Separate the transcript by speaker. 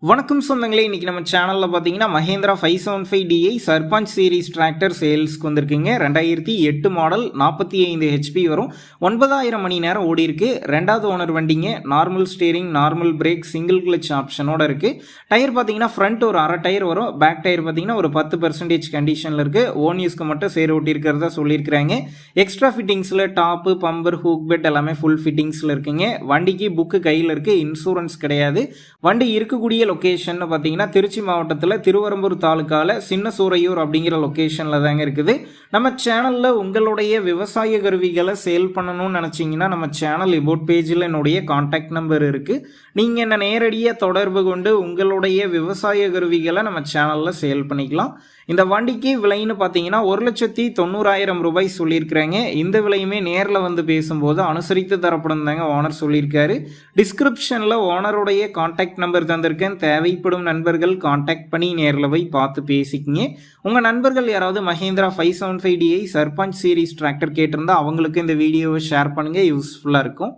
Speaker 1: வணக்கம் சொந்தங்களே, இன்னைக்கு நம்ம சேனலில் பார்த்தீங்கன்னா Mahindra 575DI Sarpanch series tractor சேல்ஸ்க்கு வந்திருக்குங்க. 2008 மாடல், 45 ஹெச்பி வரும், 9000 மணி நேரம் ஓடி இருக்கு. ரெண்டாவது ஓனர் வண்டிங்க. Normal steering, normal brake, single clutch ஆப்ஷனோட இருக்கு. டயர் பார்த்தீங்கன்னா ஃப்ரண்ட் ஒரு அரை டயர் வரும், பேக் டயர் பார்த்தீங்கன்னா ஒரு 10% கண்டிஷனில் இருக்கு. ஓன் யூஸ்க்கு மட்டும் சேர் ஓட்டி இருக்கிறதா சொல்லியிருக்கிறாங்க. எக்ஸ்ட்ரா ஃபிட்டிங்ஸில் டாப்பு, பம்பர், ஹூக் பெட் எல்லாமே ஃபுல் ஃபிட்டிங்ஸில் இருக்குங்க. வண்டிக்கு புக்கு கையில் இருக்கு, இன்சூரன்ஸ் கிடையாது. வண்டி இருக்கக்கூடிய லொகேஷன் பார்த்தீங்கன்னா திருச்சி மாவட்டத்தில் திருவரம்பூர் தாலுக்கால சின்ன சூரையூர் அப்படிங்கிற லொகேஷனில் தாங்க இருக்குது. நம்ம சேனலில் உங்களுடைய விவசாய கருவிகளை சேல் பண்ணணும்னு நினச்சிங்கன்னா நம்ம சேனல் இபோட் பேஜில் என்னுடைய கான்டாக்ட் நம்பர் இருக்குது. நீங்கள் என்ன நேரடியாக தொடர்பு கொண்டு உங்களுடைய விவசாய கருவிகளை நம்ம சேனலில் சேல் பண்ணிக்கலாம். இந்த வண்டிக்கு விலைன்னு பார்த்தீங்கன்னா 1,90,000 ரூபாய் சொல்லியிருக்கிறாங்க. இந்த விலையுமே நேரில் வந்து பேசும்போது அனுசரித்து தரப்படும் தாங்க ஓனர் சொல்லியிருக்காரு. டிஸ்கிரிப்ஷனில் ஓனருடைய கான்டாக்ட் நம்பர் தந்திருக்கேன். தேவைப்படும் நண்பர்கள் கான்டாக்ட் பண்ணி நேரில் போய் பார்த்து பேசிக்கிங்க. உங்கள் நண்பர்கள் யாராவது Mahindra 575DI Sarpanch series tractor கேட்டிருந்தா அவங்களுக்கு இந்த வீடியோவை ஷேர் பண்ணுங்கள், யூஸ்ஃபுல்லாக இருக்கும்.